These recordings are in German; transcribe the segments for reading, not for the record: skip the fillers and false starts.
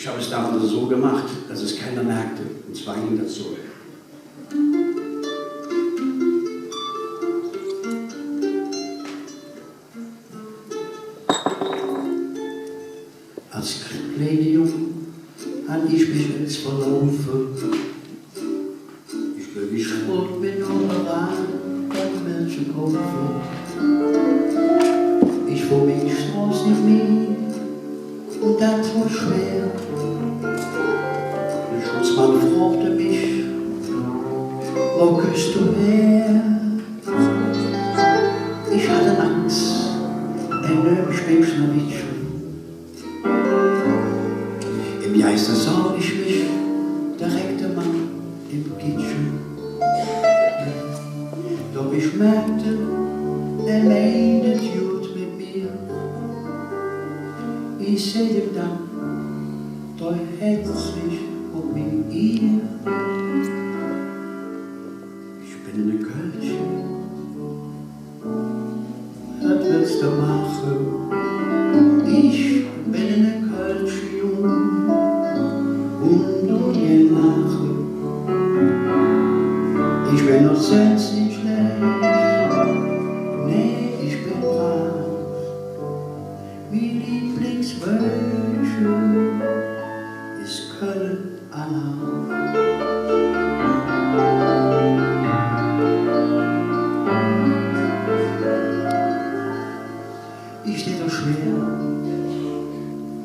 Ich habe es damals so gemacht, dass es keiner merkte, und zwar ging das so. Als kleine Jung hatte ich mich jetzt verlaufen. Ich glaube, ich wollte mir noch ein Mädchen kaufen. Ich fuhr mich die Straße nicht mehr und das war schwer. Der Schutzmann fragte mich, wo küsst du her? Ich hatte Angst, ich bin Schnappitchen. Im Geiste sah ich mich, der reckte Mann im Kitchen. Doch ich merkte, er meinte gut mit mir. Ich seh ihm dann, da herzlich ob mit ihr. Ich bin eine Kölchen, was willst du machen? Ich bin eine Kölchen, Jung, und du dir lachen. Ich bin noch selbst nicht schlecht, nee, ich bin brav. Mein Lieblingswölkchen ist Köln-Alarm. Ich steh doch schwer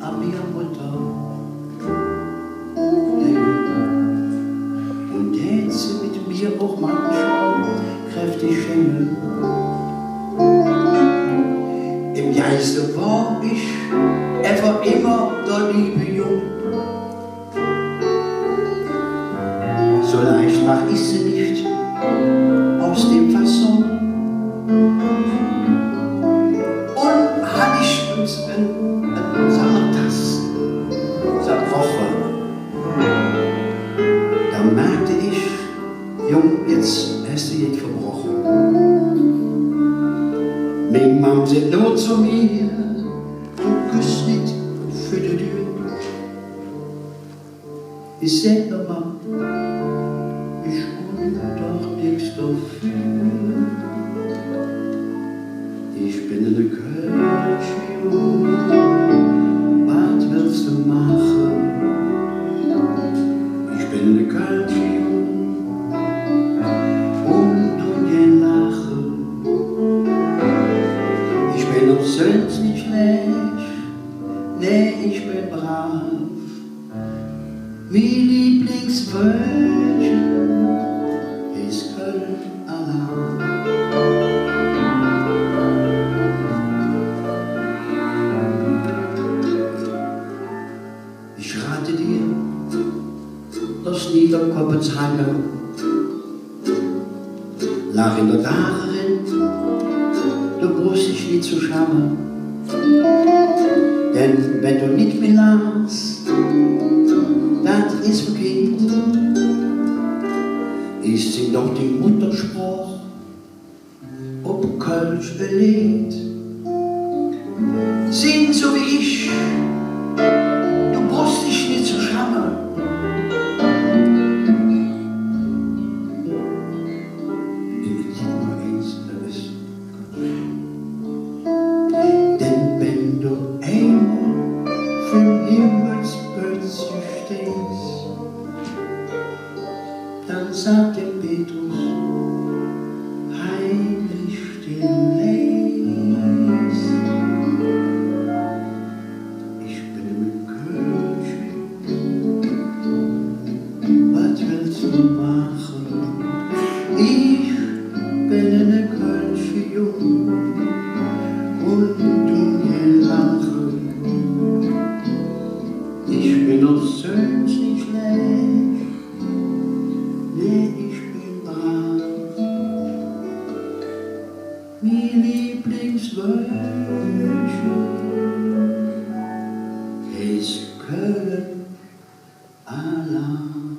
an mir Mutter, und jetzt mit mir auch manchmal kräftig schängeln. Im Geiste war ich einfach immer der liebe Jung. So leicht mach ich sie nicht aus dem Fasson. Und hab ich uns ein Sommertass zerbrochen. Da merkte ich, Jung, jetzt hast du jetzt verbrochen. Meine Mom sind nur zu mir und küsst nicht für die Tür. Ich sag noch mal, ich kann doch nichts dafür. Ich bin eine Kölschen, was willst du machen? Ich bin eine Kölschen und du gehst lachen. Ich bin auch sonst nicht schlecht, nee, ich bin brav. Mein Lieblingswölkchen ist Köln-Alarm. Ich rate dir, das Niederkoppenshange lag in der Darin, du brauchst dich nicht zu schämen. Denn wenn du nicht mehr lachst, das ist verkehrt. Ich sing doch den Mutterspruch, ob Kölsch belegt. Sing so wie ich, du brauchst dich nicht zu schämen. Denn wenn du einmal vom Himmelsbötzchen stehst, dann sagt dem Petrus, heimlich still lässt. Ich bin im Kölchen, was willst du machen? Ich bin eine Kölsche Jung und du mir lachen. Ich bin auch sonst nicht schlecht, nee, ich bin brav. Mein Lieblingswölkchen ist Köln-Alarm.